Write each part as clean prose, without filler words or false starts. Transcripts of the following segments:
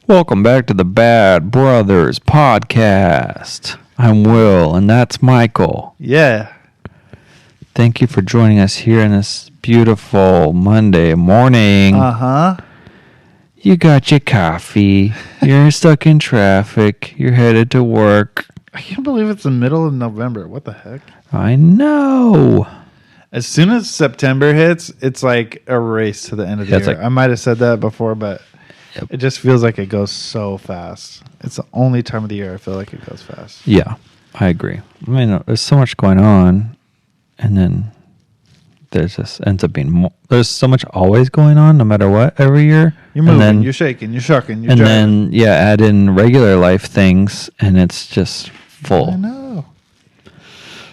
Welcome back to the Bad Brothers podcast. I'm Will, and that's Michael. Yeah. Thank you for joining us here on this beautiful Monday morning. Uh-huh. You got your coffee. You're stuck in traffic. You're headed to work. I can't believe it's the middle of November. What the heck? I know. As soon as September hits, it's like a race to the end of the year. I might have said that before, but it just feels like it goes so fast. It's the only time of the year I feel like it goes fast. Yeah, I agree. I mean, there's so much going on, and then there's just ends up being more. There's so much always going on, no matter what, every year. You're moving, you're shaking, you're shucking, you're and driving. then add in regular life things, and it's just full. I know.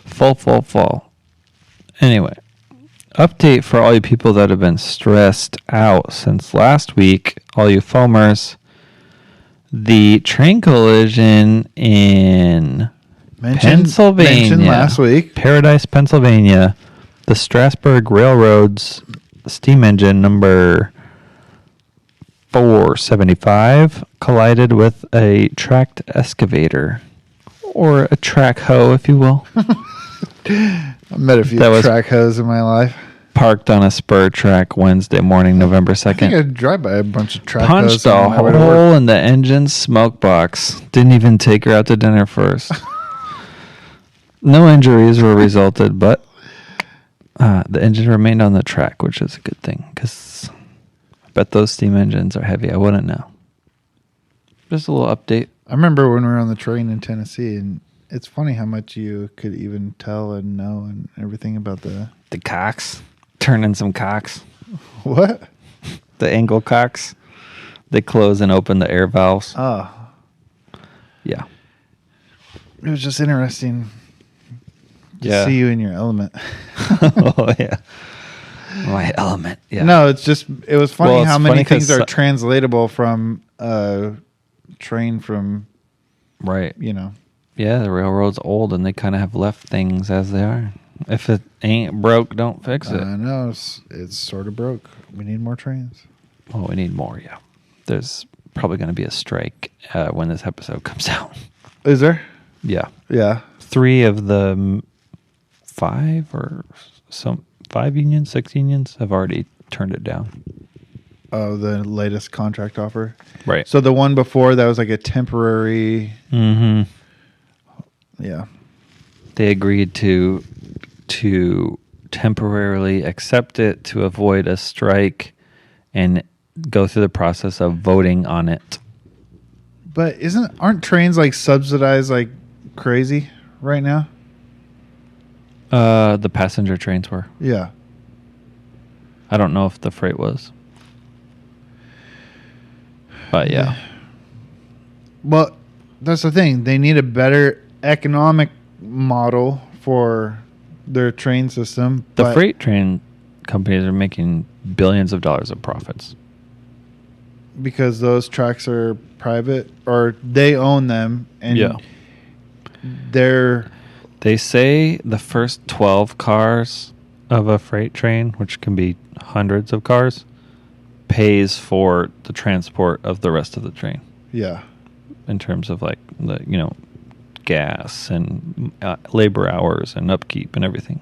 Full. Anyway, update for all you people that have been stressed out since last week, all you foamers. The train collision in Pennsylvania. Mentioned last week. Paradise, Pennsylvania. The Strasburg Railroad's steam engine number 475 collided with a tracked excavator, or a track hoe, if you will. I met a few track hoes in my life. Parked on a spur track Wednesday morning, November 2nd. I think I drive by a bunch of track Punched hoes. a hole in the engine's smoke box. Didn't even take her out to dinner first. No injuries were resulted, but the engine remained on the track, which is a good thing, because I bet those steam engines are heavy. I wouldn't know. Just a little update. I remember when we were on the train in Tennessee, and it's funny how much you could even tell and know and everything about the cocks. Turning some cocks. What? The angle cocks. They close and open the air valves. Oh. Yeah. It was just interesting to see you in your element. Oh, yeah. My element. Yeah. No, it was funny how many things are translatable from train from, right. Yeah, the railroad's old, and they kind of have left things as they are. If it ain't broke, don't fix it. I know. It's sort of broke. We need more trains. Oh, we need more, yeah. There's probably going to be a strike when this episode comes out. Is there? Yeah. Yeah. 3 of the 5 unions, 6 unions have already turned it down. Oh, the latest contract offer? Right. So the one before, that was like a temporary... Mm-hmm. Yeah. They agreed to temporarily accept it to avoid a strike and go through the process of voting on it. But aren't trains like subsidized like crazy right now? The passenger trains were. Yeah. I don't know if the freight was. But yeah. Well, that's the thing. They need a better economic model for their train system. The freight train companies are making billions of dollars of profits. Because those tracks are private, or they own them, and they say the first 12 cars of a freight train, which can be hundreds of cars, pays for the transport of the rest of the train. Yeah. In terms of like the, gas and labor hours and upkeep and everything.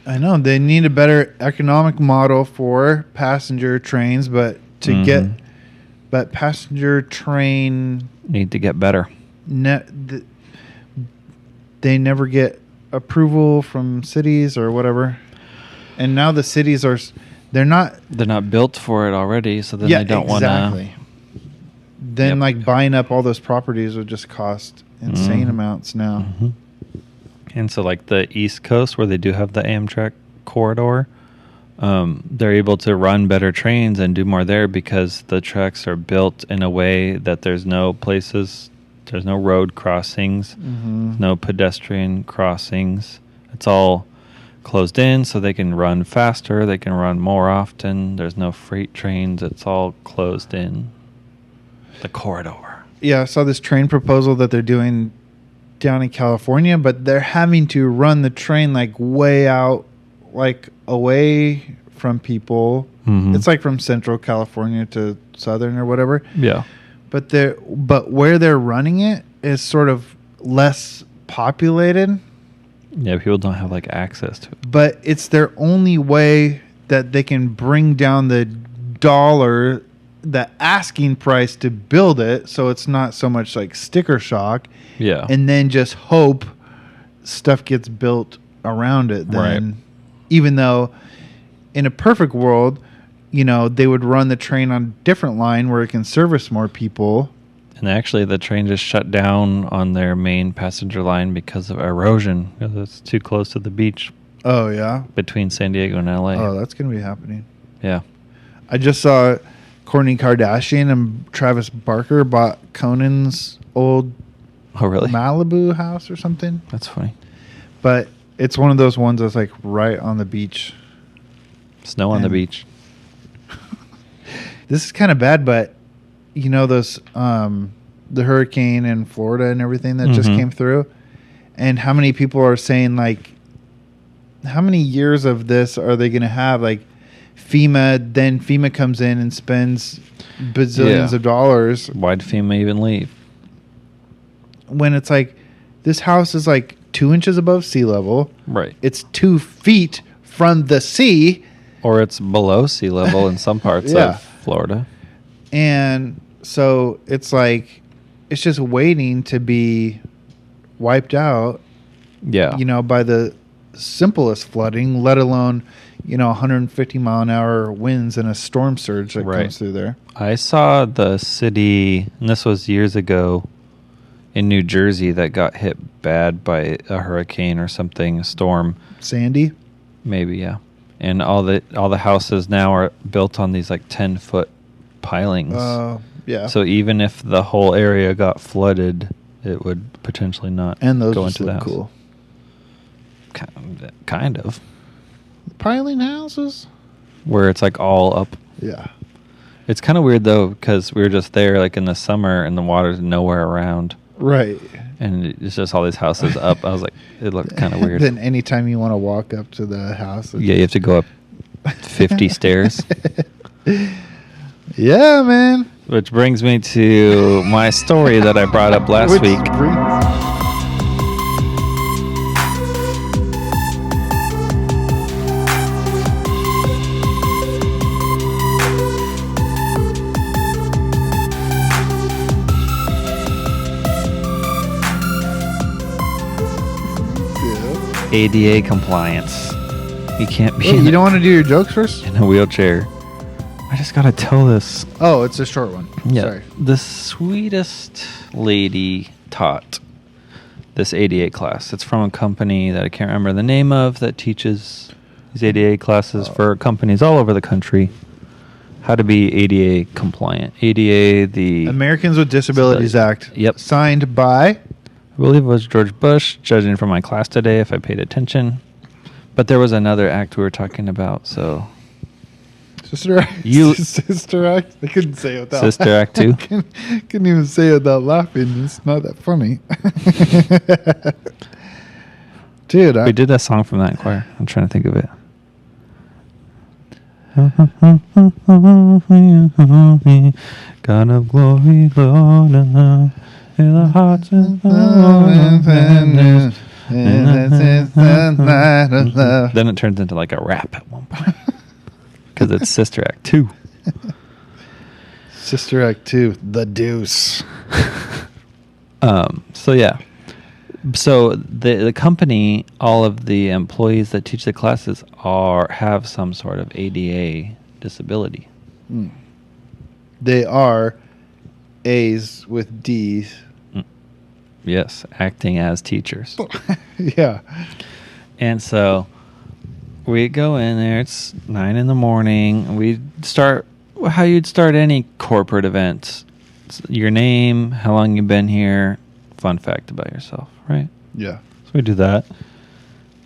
I know they need a better economic model for passenger trains, but passenger train need to get better. They never get approval from cities or whatever, and now the cities they're not built for it already, so then they don't want to. Then buying up all those properties would just cost insane amounts now. Mm-hmm. And so like the East Coast, where they do have the Amtrak corridor, they're able to run better trains and do more there because the tracks are built in a way that there's no road crossings, no pedestrian crossings. It's all closed in, so they can run faster, they can run more often. There's no freight trains. It's all closed in. The corridor. Yeah, I saw this train proposal that they're doing down in California, but they're having to run the train way out, away from people. Mm-hmm. It's from Central California to Southern or whatever. Yeah. but where they're running it is sort of less populated. Yeah, people don't have like access to it. But it's their only way that they can bring down the asking price to build it, so it's not so much like sticker shock. Yeah. And then just hope stuff gets built around it then. Right. Even though in a perfect world, they would run the train on a different line where it can service more people. And actually, the train just shut down on their main passenger line because of erosion. Because it's too close to the beach. Oh, yeah? Between San Diego and L.A. Oh, that's going to be happening. Yeah. I just saw Kourtney Kardashian and Travis Barker bought Conan's old Malibu house or something. That's funny. But it's one of those ones that's like right on the beach. Snow on the beach. This is kind of bad, but those the hurricane in Florida and everything that just came through, and how many people are saying like, how many years of this are they going to have? Like FEMA comes in and spends bazillions of dollars. Why'd FEMA even leave? When it's like, this house is like 2 inches above sea level. Right. It's 2 feet from the sea. Or it's below sea level in some parts of Florida. And so it's like, it's just waiting to be wiped out. Yeah. By the simplest flooding, let alone, 150 mile an hour winds and a storm surge that comes through there. I saw the city, and this was years ago, in New Jersey that got hit bad by a hurricane or something, a storm. Sandy? Maybe, yeah. And all the houses now are built on these like 10-foot pilings. Yeah. So even if the whole area got flooded, it would potentially not and those go into the house. Cool. Kind of. Piling houses? Where it's like all up. Yeah. It's kind of weird though, because we were just there like in the summer and the water's nowhere around. Right. And it's just all these houses up. I was like, it looked kind of weird. Then anytime you want to walk up to the house. Yeah, you have to go up 50 stairs. Yeah, man. Which brings me to my story that I brought up last week. ADA compliance. You can't be. You don't want to do your jokes first? In a wheelchair. I just gotta tell this. Oh, it's a short one. Yeah. Sorry. The sweetest lady taught this ADA class. It's from a company that I can't remember the name of that teaches these ADA classes for companies all over the country. How to be ADA compliant. ADA, the Americans with Disabilities Act. Yep. Signed by? I believe it was George Bush, judging from my class today, if I paid attention. But there was another act we were talking about, so... Sister Act? Sister Act? I couldn't say it without... Sister Act 2? Couldn't even say it without laughing. It's not that funny. Dude, we did that song from that choir. I'm trying to think of it. God of glory, Lord, in the hearts of Then it turns into like a rap at one point. Because it's Sister Act 2. Sister Act 2, The Deuce. So yeah. So the company, all of the employees that teach the classes have some sort of ADA disability. Mm. They are A's with D's. Yes, acting as teachers. Yeah. And so we go in there. It's 9 a.m. We start how you'd start any corporate event. It's your name, how long you've been here, fun fact about yourself, right? Yeah. So we do that.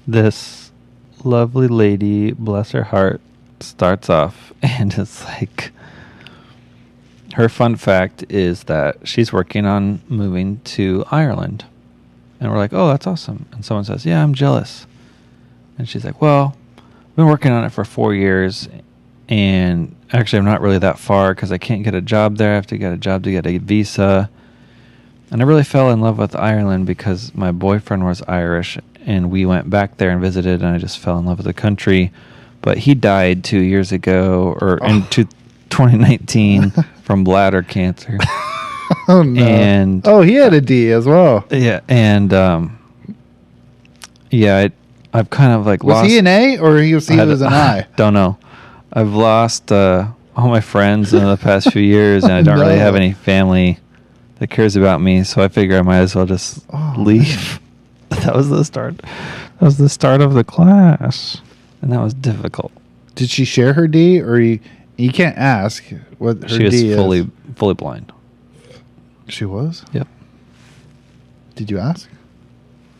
This lovely lady, bless her heart, starts off and it's like... Her fun fact is that she's working on moving to Ireland. And we're like, oh, that's awesome. And someone says, yeah, I'm jealous. And she's like, well, I've been working on it for 4 years. And actually, I'm not really that far because I can't get a job there. I have to get a job to get a visa. And I really fell in love with Ireland because my boyfriend was Irish, and we went back there and visited, and I just fell in love with the country. But he died 2 years ago, or in 2019, from bladder cancer. Oh, no. And he had a D as well. Yeah, and I've kind of like lost. Was he an A or he was an I? Don't know. I've lost all my friends in the past few years, and I don't really have any family that cares about me. So I figure I might as well just leave. That was the start. That was the start of the class, and that was difficult. Did she share her D, or you can't ask what her D is? She was fully blind. She was? Yep. Did you ask?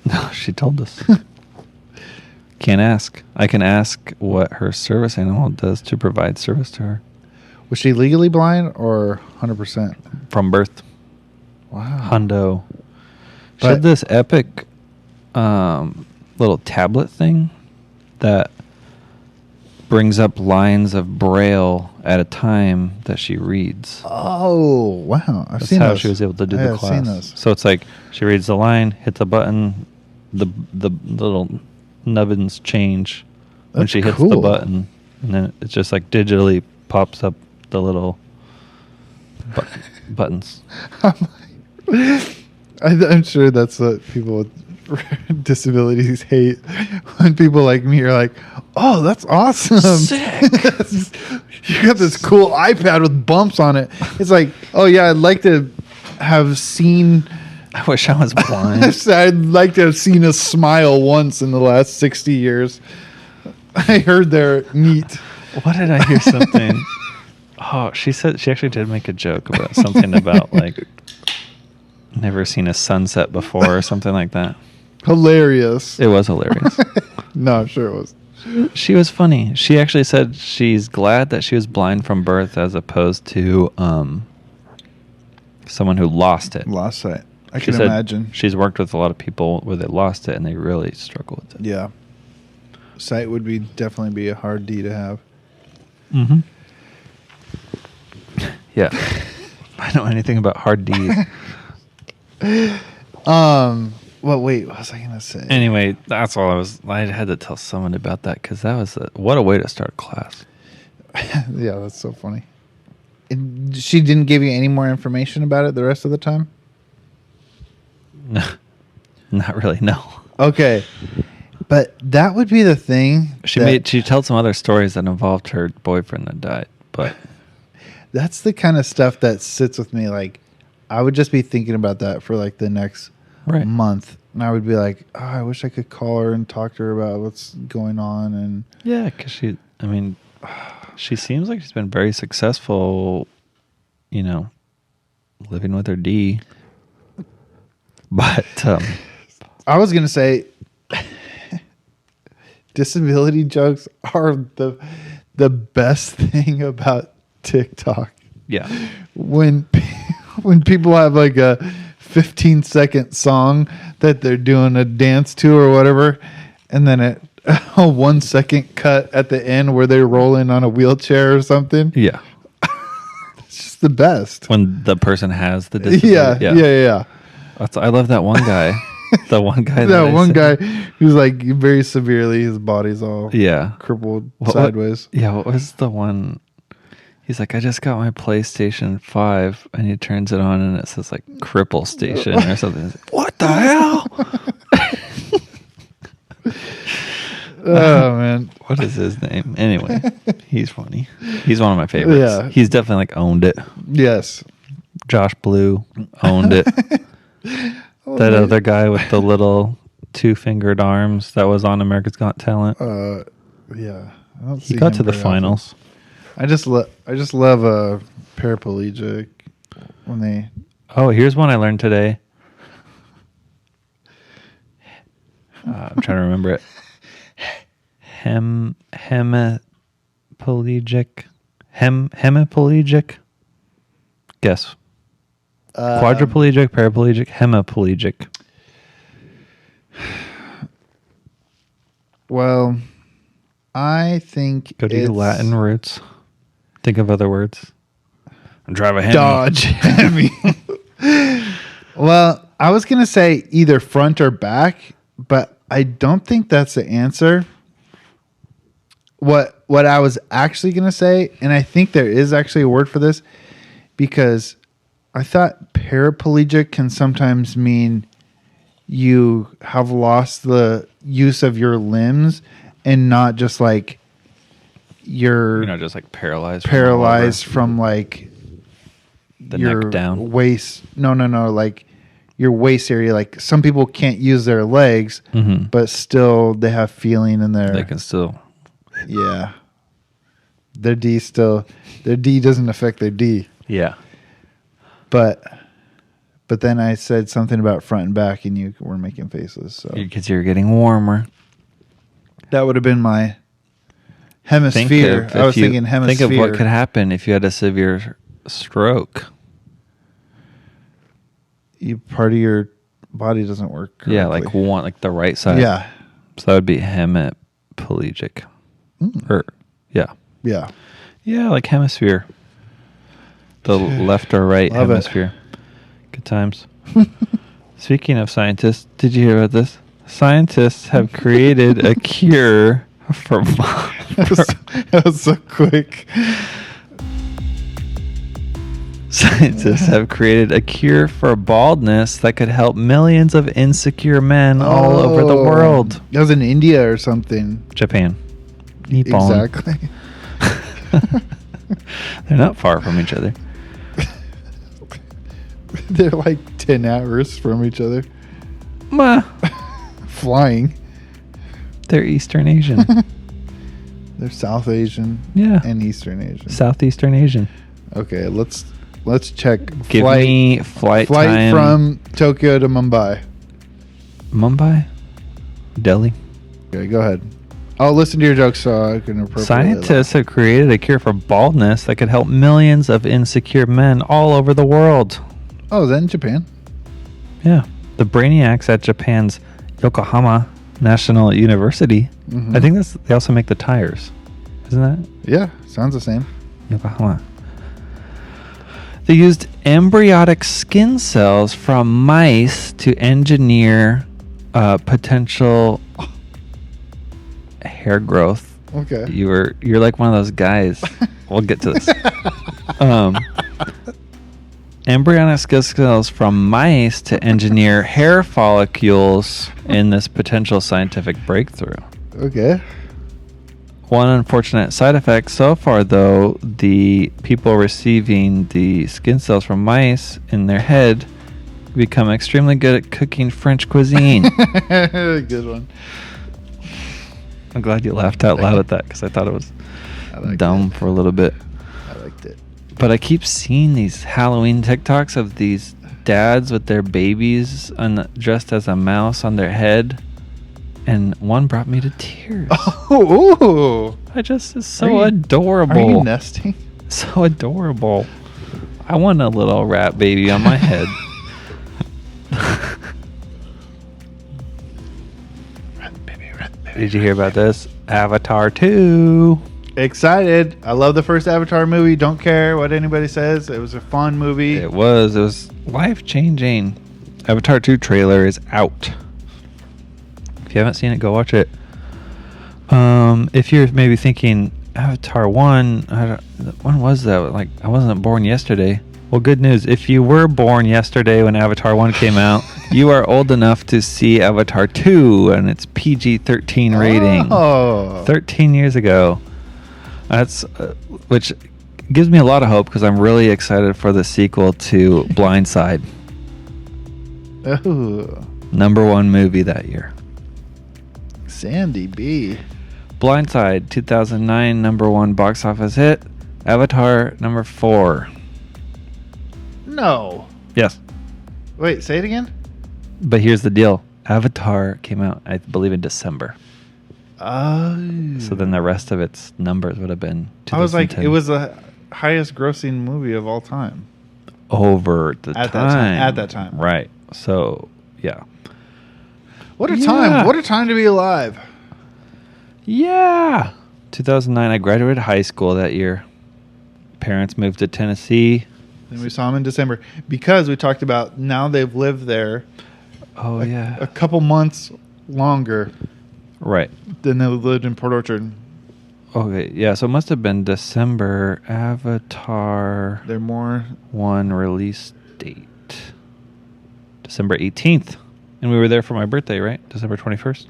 No, she told us. Can't ask. I can ask what her service animal does to provide service to her. Was she legally blind or 100%? From birth. Wow. Hundo. She had this epic little tablet thing that brings up lines of Braille at a time that she reads. Oh, wow. That's how she was able to do the class. I've seen those. So it's like she reads the line, hits a button, the little nubbins change when she hits the button, and then it just like digitally pops up the little buttons. I'm sure that's what people with disabilities hate, when people like me are like, oh, that's awesome. Sick. You got this cool iPad with bumps on it. It's like, oh yeah, I'd like to have seen... I wish I was blind. I'd like to have seen a smile once in the last 60 years. I heard they're neat. What did I hear something? Oh, she said she actually did make a joke about something about like never seen a sunset before or something like that. Hilarious. It was hilarious. No, I'm sure it was. She was funny. She actually said she's glad that she was blind from birth as opposed to someone who lost it. Lost sight. I can imagine. She's worked with a lot of people where they lost it and they really struggle with it. Yeah. Sight would definitely be a hard D to have. Mm-hmm. Yeah. I don't know anything about hard D's. Well, wait, what was I going to say? Anyway, that's all I had to tell someone about that because that was what a way to start class. Yeah, that's so funny. She didn't give you any more information about it the rest of the time? No, not really, no. Okay. But that would be the thing. She told some other stories that involved her boyfriend that died, but that's the kind of stuff that sits with me. Like, I would just be thinking about that for like the next month, and I would be like, oh, I wish I could call her and talk to her about what's going on. And yeah, because she seems like she's been very successful, living with her D. But I was gonna say, disability jokes are the best thing about TikTok. Yeah, when people have like a 15-second song that they're doing a dance to or whatever, and then a 1 second cut at the end where they roll in on a wheelchair or something. Yeah, it's just the best when the person has the disability. Yeah. I love that one guy. The one guy. That one guy who's like very severely, his body's all crippled sideways. What was the one? He's like, I just got my PlayStation 5, and he turns it on, and it says like "Cripple Station" or something. Like, what the hell? Oh man, what is his name? Anyway, he's funny. He's one of my favorites. Yeah, he's definitely like owned it. Yes, Josh Blue owned it. That other guy with the little 2-fingered arms that was on America's Got Talent. Yeah, he got to the finals. I just love a paraplegic when they. Oh, here's one I learned today. I'm trying to remember it. Hemiplegic. Guess. Quadriplegic, paraplegic, hemiplegic. Well, I think go to your Latin roots. Think of other words. Drive a Hemi. Dodge Hemi. Well, I was going to say either front or back, but I don't think that's the answer. What I was actually going to say, and I think there is actually a word for this, because I thought paraplegic can sometimes mean you have lost the use of your limbs and not just like you're just like paralyzed from like the your neck down. Waist. No, like your waist area. Like some people can't use their legs, but still they have feeling in their. They can still. Yeah. Their D doesn't affect their D. Yeah. But then I said something about front and back, and you were making faces. So because you're getting warmer. That would have been my hemisphere. I was thinking hemisphere. Think of what could happen if you had a severe stroke. Part of your body doesn't work correctly. Yeah, like the right side. Yeah. So that would be hemiplegic. Yeah, like hemisphere. The left or right Love hemisphere. Good times. Speaking of scientists, did you hear about this? Scientists have created a cure for. That was so quick. Scientists have created a cure for baldness that could help millions of insecure men all over the world. That was in India or something. Japan. Nippon. Exactly. They're not far from each other. They're like 10 hours from each other. Flying. They're Eastern Asian. They're South Asian. Yeah. And Eastern Asian. Southeastern Asian. Okay, let's check. Give me flight time. From Tokyo to Mumbai. Mumbai? Delhi? Okay, go ahead. I'll listen to your jokes so I can appropriately. Scientists have created a cure for baldness that could help millions of insecure men all over the world. Oh, is that in Japan? Yeah. The brainiacs at Japan's Yokohama National University. Mm-hmm. I think they also make the tires. Isn't that? Yeah, sounds the same. Yokohama. They used embryonic skin cells from mice to engineer potential hair growth. Okay. You're like one of those guys. We'll get to this. Embryonic skin cells from mice to engineer hair follicles in this potential scientific breakthrough. Okay. One unfortunate side effect so far, though, the people receiving the skin cells from mice in their head become extremely good at cooking French cuisine. Good one. I'm glad you laughed out loud at that because I thought it was dumb for a little bit. I liked it. But I keep seeing these Halloween TikToks of these dads with their babies dressed as a mouse on their head. And one brought me to tears. Oh, It's so adorable. Are you nesting? So adorable. I want a little rat baby on my head. Rat baby. Did you hear about this? Avatar 2. Excited. I love the first Avatar movie. Don't care what anybody says. It was a fun movie. It was life-changing. Avatar 2 trailer is out. If you haven't seen it, go watch it. If you're maybe thinking Avatar 1, when was that? Like, I wasn't born yesterday. Well, good news. If you were born yesterday when Avatar 1 came out, you are old enough to see Avatar 2 and its PG-13 rating. Oh. 13 years ago. That's which gives me a lot of hope because I'm really excited for the sequel to Blindside. Oh. #1 movie that year. Sandy B. Blindside, 2009, #1 box office hit. Avatar, #4. No. Yes. Wait, say it again? But here's the deal. Avatar came out, I believe, in December. Oh. So then the rest of its numbers would have been 2010. I was like, it was the highest grossing movie of all time. Over the time. At that time. Right. So, yeah. What a time. What a time to be alive. Yeah. 2009, I graduated high school that year. parents moved to Tennessee. Then we saw him in December because we talked about now they've lived there. Oh, yeah. A couple months longer. Right. Than they lived in Port Orchard. Okay, yeah, so it must have been December. Avatar. They're more. 1 release date. December 18th. And we were there for my birthday, right? December 21st?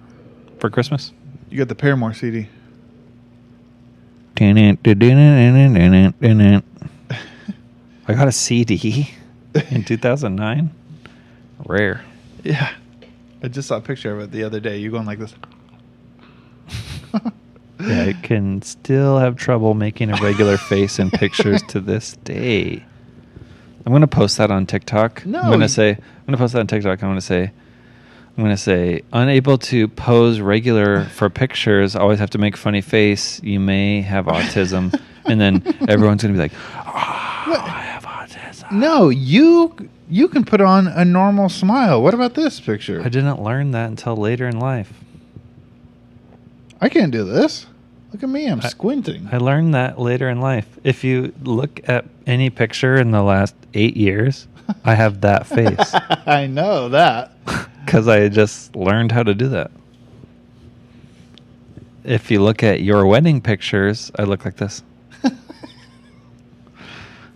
For Christmas? You got the Paramore CD. I got a CD in 2009. Rare. Yeah. I just saw a picture of it the other day. You going like this. Yeah, I can still have trouble making a regular face in pictures to this day. I'm going to post that on TikTok. No. I'm going to post that on TikTok. I'm going to say, unable to pose regular for pictures, always have to make funny face. You may have autism. And then everyone's going to be like, I have autism. No, you can put on a normal smile. What about this picture? I didn't learn that until later in life. I can't do this. Look at me. I'm squinting. I learned that later in life. If you look at any picture in the last 8 years, I have that face. I know that. Because I just learned how to do that. If you look at your wedding pictures, I look like this.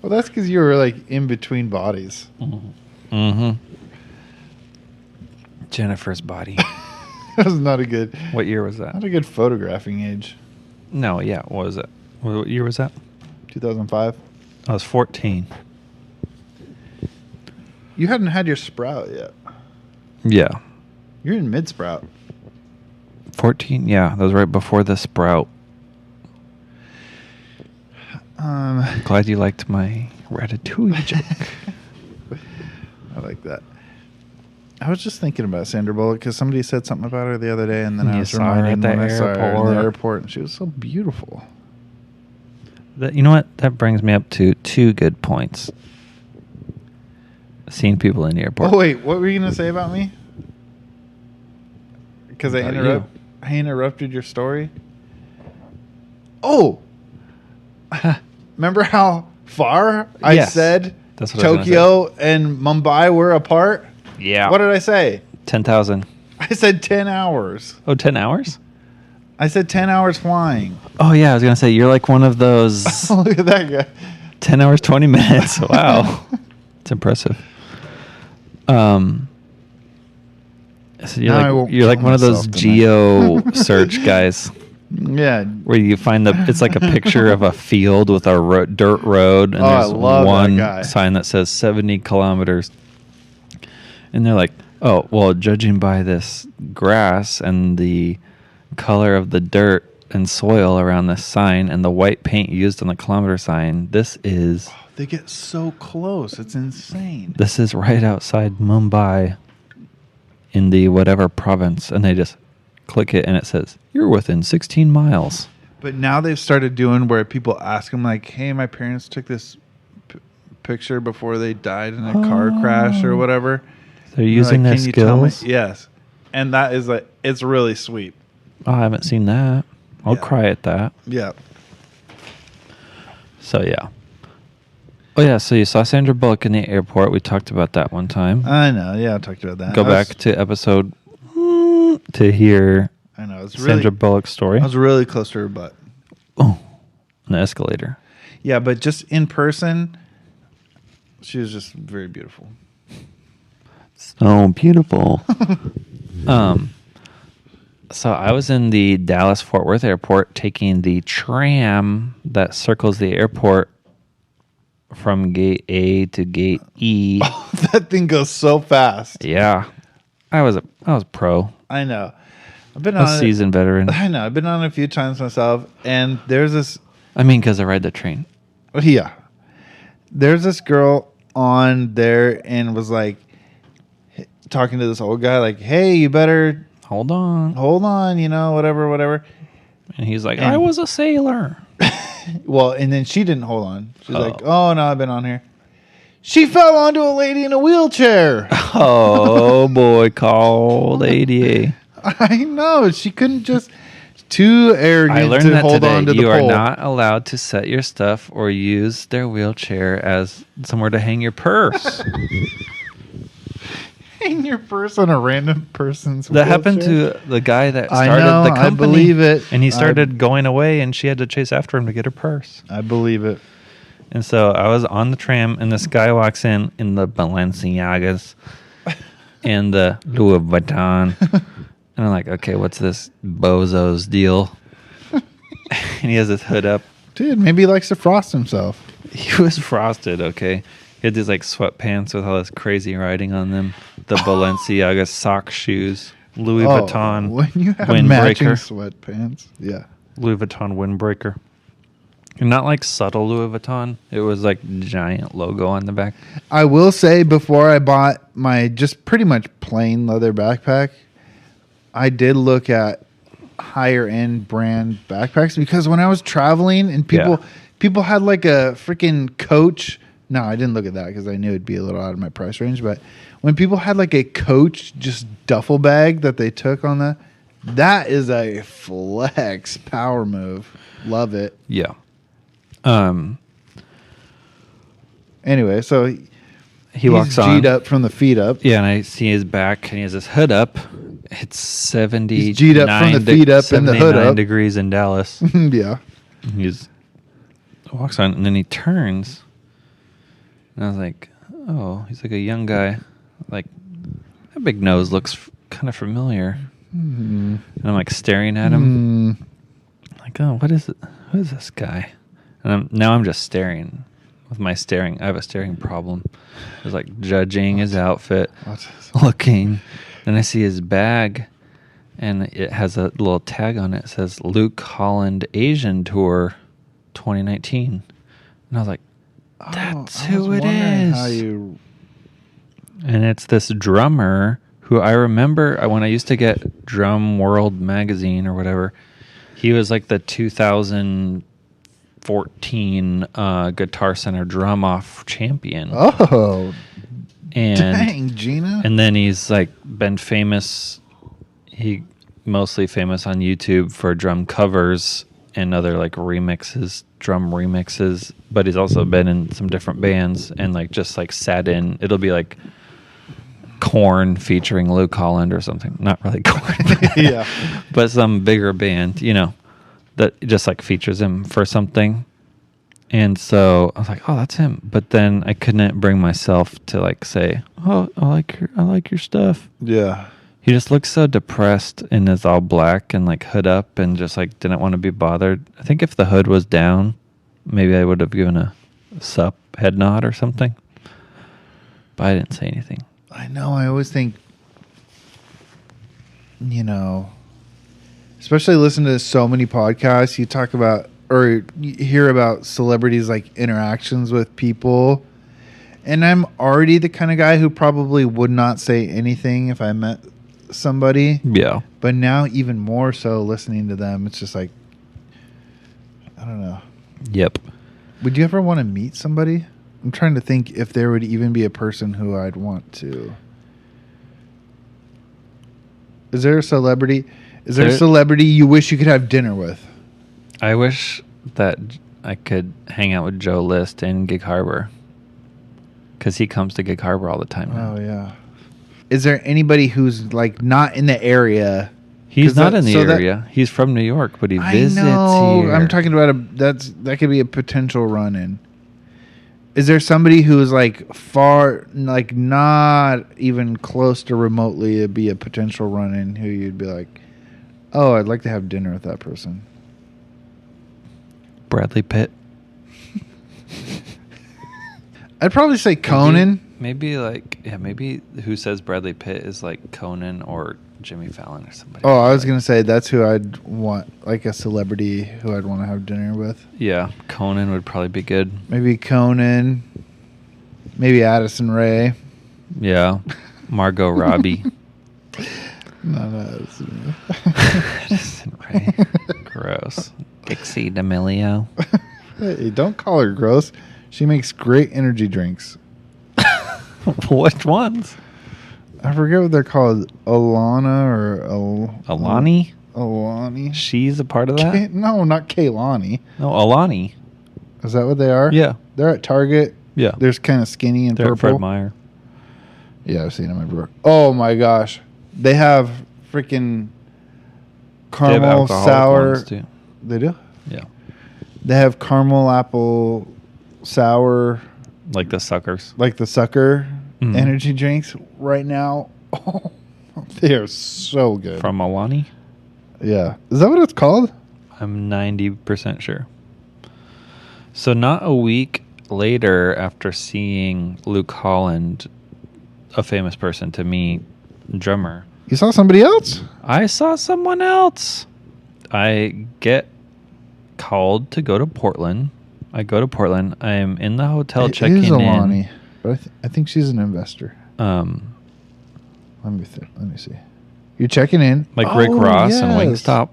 Well, that's because you were like in between bodies. Mm-hmm. Jennifer's body. That was not a good. What year was that? Not a good photographing age. No, yeah. What was it? What year was that? 2005. I was 14. You hadn't had your sprout yet. Yeah. You're in mid sprout. 14? Yeah, that was right before the sprout. Glad you liked my Ratatouille joke. I like that. I was just thinking about Sandra Bullock because somebody said something about her the other day, and then I was reminded when I saw her in the airport, and she was so beautiful. You know what? That brings me up to 2 good points. Seeing people in the airport. Oh wait, what were you gonna say about me? Because I interrupted your story. Oh, remember how far I said Tokyo and Mumbai were apart? Yeah. What did I say? 10,000. I said 10 hours. Oh, 10 hours? I said 10 hours flying. Oh, yeah. I was going to say, you're like one of those. Look at that guy. 10 hours, 20 minutes. Wow. It's impressive. So you're like one of those geo search guys. Yeah. Where you find it's like a picture of a field with a dirt road. And there's one sign that says 70 kilometers. And they're like, oh, well, judging by this grass and the color of the dirt and soil around this sign and the white paint used on the kilometer sign, this is... Oh, they get so close. It's insane. This is right outside Mumbai in the whatever province. And they just click it and it says, you're within 16 miles. But now they've started doing where people ask them like, hey, my parents took this picture before they died in a car crash or whatever. They're using their skills? Yes. And that is like, it's really sweet. Oh, I haven't seen that. I'll cry at that. Yeah. So, yeah. Oh, yeah. So you saw Sandra Bullock in the airport. We talked about that one time. I know. Yeah, I talked about that. Go back to episode to hear Sandra Bullock's story. I was really close to her butt. Oh, an escalator. Yeah, but just in person, she was just very beautiful. So beautiful. So I was in the Dallas-Fort Worth airport taking the tram that circles the airport from gate A to gate E. Oh, that thing goes so fast. Yeah. I was pro. I know. I've been on a seasoned veteran. I know. I've been on it a few times myself, and there's this... I mean, because I ride the train. Yeah. There's this girl on there and was like talking to this old guy like, hey, you better... Hold on, whatever. And he's like, I was a sailor. Well, and then she didn't hold on. She's like, oh, no, I've been on here. She fell onto a lady in a wheelchair. Oh, boy, called ADA. I know. She couldn't just... too arrogant I learned to that hold today. on to the You pole. are not allowed to set your stuff or use their wheelchair as somewhere to hang your purse. Hang your purse on a random person's That happened wheelchair? to the guy that I started know, the company. I believe it. And he started going away, and she had to chase after him to get her purse. I believe it. And so I was on the tram, and this guy walks in the Balenciagas and the Louis Vuitton. And I'm like, okay, what's this bozo's deal? And he has his hood up. Dude, maybe he likes to frost himself. He was frosted, okay? He had these like sweatpants with all this crazy writing on them. The Balenciaga sock shoes. Louis Vuitton when you have windbreaker. matching sweatpants. Yeah. Louis Vuitton windbreaker. And not like subtle Louis Vuitton. It was like giant logo on the back. I will say, before I bought my just pretty much plain leather backpack, I did look at higher end brand backpacks, because when I was traveling and people had like a freaking Coach. No, I didn't look at that because I knew it'd be a little out of my price range. But when people had like a Coach just duffel bag that they took on that is a flex power move. Love it. Yeah. Anyway, so he walks on. G'd up from the feet up. Yeah, and I see his back, and he has his hood up. It's 70. He's G'd up from the feet up and the hood up. Degrees in Dallas. Yeah. He walks on, and then he turns. And I was like, oh, he's like a young guy. Like, that big nose looks kind of familiar. Mm-hmm. And I'm like staring at him. Like, oh, what is it? Who is this guy? And I'm just staring. With my staring, I have a staring problem. I was like judging his outfit, looking. Then I see his bag, and it has a little tag on it. It says Luke Holland Asian Tour 2019. And I was like, that's who it is. And it's this drummer who I remember when I used to get Drum World magazine or whatever. He was like the 2014 Guitar Center Drum Off champion. Oh, and dang, Gina! And then he's like been famous. He mostly famous on YouTube for drum covers and other like remixes, drum remixes. But he's also been in some different bands and like just like sat in. It'll be like Korn featuring Luke Holland or something. Not really Korn. Yeah. But some bigger band, that just like features him for something. And so I was like, oh, that's him. But then I couldn't bring myself to like say, oh, I like your stuff. Yeah. He just looks so depressed and is all black and like hood up and just like didn't want to be bothered. I think if the hood was down, maybe I would have given a sup head nod or something. But I didn't say anything. I know. I always think, especially listen to so many podcasts, you talk about or you hear about celebrities like interactions with people. And I'm already the kind of guy who probably would not say anything if I met somebody. Yeah. But now even more so listening to them, it's just like, I don't know. Yep. Would you ever want to meet somebody? I'm trying to think if there would even be a person who I'd want to. Is there a celebrity? Is there a celebrity you wish you could have dinner with? I wish that I could hang out with Joe List in Gig Harbor. Because he comes to Gig Harbor all the time now. Oh, yeah. Is there anybody who's like not in the area? He's not in the area. He's from New York, but he visits here. I'm talking about that could be a potential run-in. Is there somebody who is like far, like not even close to remotely be a potential run-in who you'd be like, oh, I'd like to have dinner with that person? Bradley Pitt. I'd probably say Conan. Maybe who says Bradley Pitt is like Conan or Jimmy Fallon or somebody. Oh, I was going to say that's who I'd want, like a celebrity who I'd want to have dinner with. Yeah, Conan would probably be good. Maybe Conan. Maybe Addison Rae. Yeah, Margot Robbie. No. Addison Rae. Gross. Dixie D'Amelio. Hey, don't call her gross. She makes great energy drinks. Which ones? I forget what they're called. Alana or Alani? Alani. She's a part of that? No, not Kaylani. No, Alani. Is that what they are? Yeah. They're at Target. Yeah. They're kind of skinny and They're purple. at Fred Meyer. Yeah, I've seen them everywhere. Oh my gosh. They have freaking caramel sour. Ones too. They do? Yeah. They have caramel apple sour. Like the suckers. Like the sucker energy drinks right now. Oh, they are so good. From Alani? Yeah. Is that what it's called? I'm 90% sure. So not a week later after seeing Luke Holland, a famous person to me, drummer. You saw somebody else? I saw someone else. I get called to go to Portland. I go to Portland. I'm in the hotel checking in. Alani, but I think she's an investor. Let me see. You're checking in, like Rick Ross and Wingstop.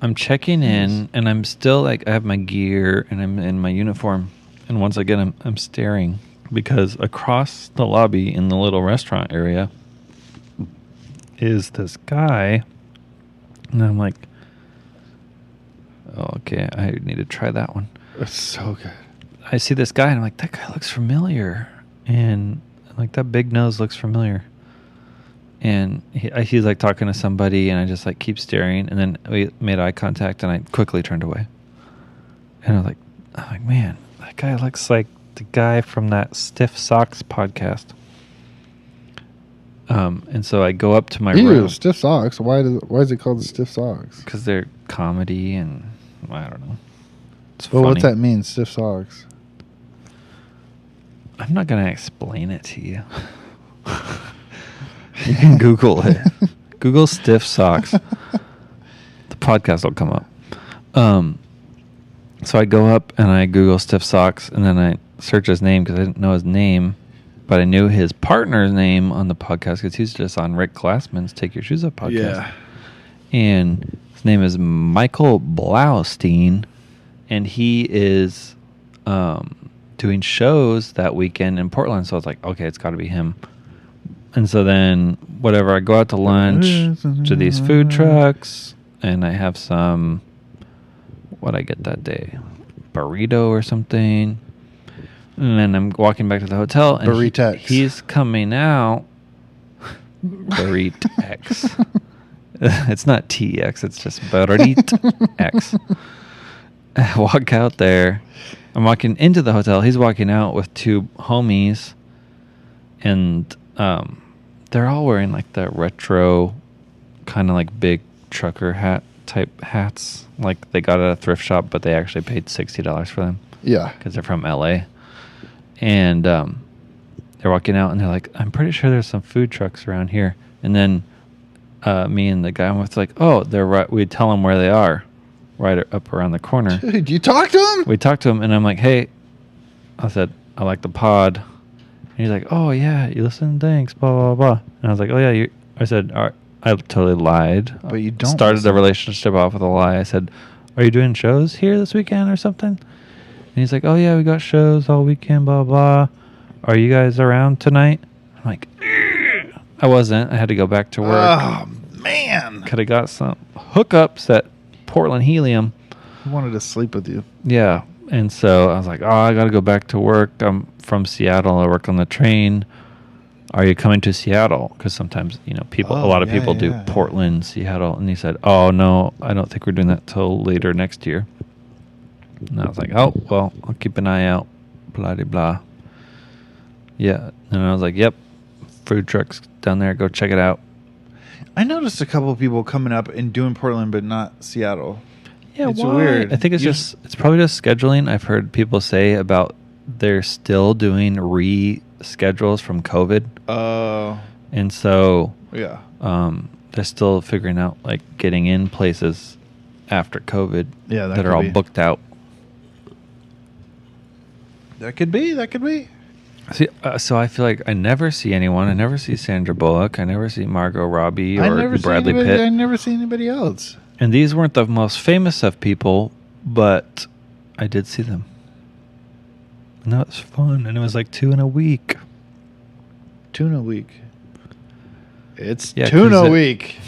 I'm checking in, and I'm still like I have my gear and I'm in my uniform. And once again, I'm staring because across the lobby in the little restaurant area is this guy, and I'm like, oh, okay, I need to try that one. It's so good. I see this guy, and I'm like, that guy looks familiar, and like that big nose looks familiar. And he's like talking to somebody, and I just like keep staring, and then we made eye contact, and I quickly turned away. And I'm like, man, that guy looks like the guy from that Stiff Socks podcast. And so I go up to my room. Stiff Socks. Why is it called the Stiff Socks? Because they're comedy, and I don't know. It's well, funny. what's that mean, Stiff Socks? I'm not gonna explain it to you. You can Google it. Google Stiff Socks. The podcast will come up. So I go up and I Google Stiff Socks, and then I search his name because I didn't know his name, but I knew his partner's name on the podcast because he's just on Rick Glassman's Take Your Shoes Off podcast. Yeah. And his name is Michael Blaustein, and he is doing shows that weekend in Portland. So I was like, okay, it's got to be him. And so then, whatever, I go out to lunch to these food trucks, and I have some, what I get that day, burrito or something. And then I'm walking back to the hotel, and he's coming out. Burrito-X. It's not TX, it's just Burrito-X. I walk out there. I'm walking into the hotel. He's walking out with two homies, and they're all wearing like the retro kind of like big trucker hat type hats. Like they got at a thrift shop, but they actually paid $60 for them. Yeah. Because they're from LA. And they're walking out, and they're like, I'm pretty sure there's some food trucks around here. And then me and the guy I'm with like, oh, they're right. We tell them where they are, right up around the corner. Dude, you talk to him? We talked to him, and I'm like, hey, I said, I like the pod. And he's like, oh, yeah, you listen, thanks, blah, blah, blah. And I was like, oh, yeah, I said, all right. I totally lied. But you don't started the relationship off with a lie. I said, are you doing shows here this weekend or something? And he's like, oh, yeah, we got shows all weekend, blah, blah. Are you guys around tonight? I'm like, I wasn't. I had to go back to work. Oh, man. Could have got some hookups at Portland Helium. I wanted to sleep with you. Yeah. And so I was like, oh, I got to go back to work. I'm from Seattle. I work on the train. Are you coming to Seattle? Because sometimes, a lot of people do Portland, Seattle. And he said, oh, no, I don't think we're doing that till later next year. And I was like, oh, well, I'll keep an eye out. Blah, blah, blah. Yeah. And I was like, yep, food trucks down there. Go check it out. I noticed a couple of people coming up and doing Portland, but not Seattle. Yeah, it's weird. I think it's probably just scheduling. I've heard people say about they're still doing reschedules from COVID. Oh. And so yeah. They're still figuring out like getting in places after COVID that are all booked out. That could be. See, so I feel like I never see anyone. I never see Sandra Bullock. I never see Margot Robbie or Bradley Pitt. I never see anybody else. And these weren't the most famous of people, but I did see them. And that was fun. And it was like 2 in a week. 2 in a week. It's tuna week.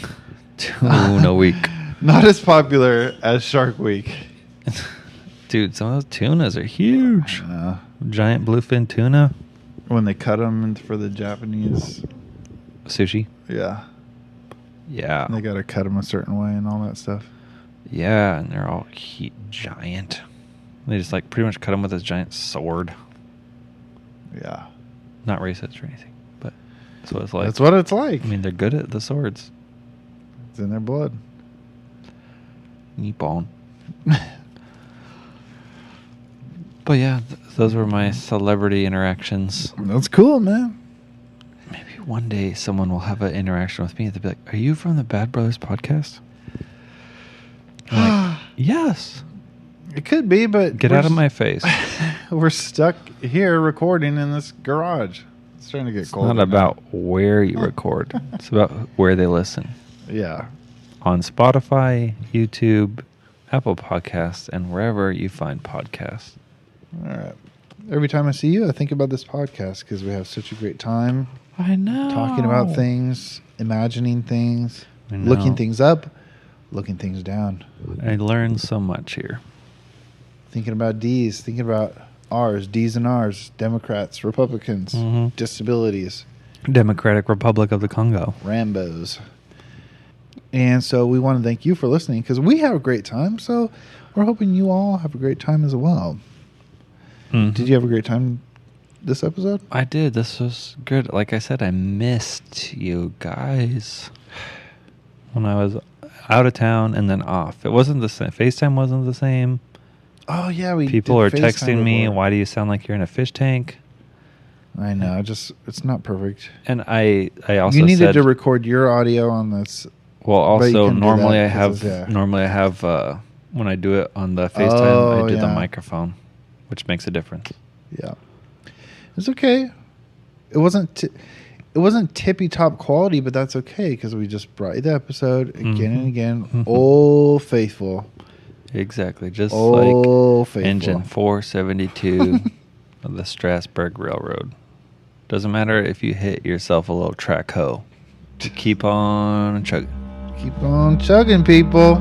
Tuna week. Not as popular as Shark Week. Dude, some of those tunas are huge. Giant bluefin tuna. When they cut them for the Japanese sushi. Yeah. Yeah. They got to cut them a certain way and all that stuff. Yeah, and they're all giant. They just like pretty much cut them with this giant sword. Yeah. Not racist or anything, but that's what it's like. That's what it's like. I mean, they're good at the swords. It's in their blood. Nippon. But yeah, those were my celebrity interactions. That's cool, man. Maybe one day someone will have an interaction with me. They'll be like, "Are you from the Bad Brothers podcast?" I'm like, yes. It could be, but get out of my face. We're stuck here recording in this garage. It's starting to get cold. It's not about where you record. It's about where they listen. Yeah. On Spotify, YouTube, Apple Podcasts, and wherever you find podcasts. All right. Every time I see you, I think about this podcast because we have such a great time. I know. Talking about things, imagining things, looking things up, looking things down. I learned so much here. Thinking about D's, thinking about R's, D's and R's, Democrats, Republicans, disabilities. Democratic Republic of the Congo. Rambos. And so we want to thank you for listening because we have a great time. So we're hoping you all have a great time as well. Mm-hmm. Did you have a great time this episode? I did. This was good. Like I said, I missed you guys when I was out of town and then off. It wasn't the same. FaceTime wasn't the same. Oh, yeah. People are texting me, why do you sound like you're in a fish tank? I know. It's not perfect. And I also you needed to record your audio on this. Well, also normally I have when I do it on the FaceTime, I do the microphone, which makes a difference. Yeah, it's okay. It wasn't tippy top quality, but that's okay because we just brought you the episode again and again. Old faithful. Exactly, just like faithful. Engine 472 of the Strasburg Railroad. Doesn't matter if you hit yourself a little track hoe. Keep on chugging. Keep on chugging, people.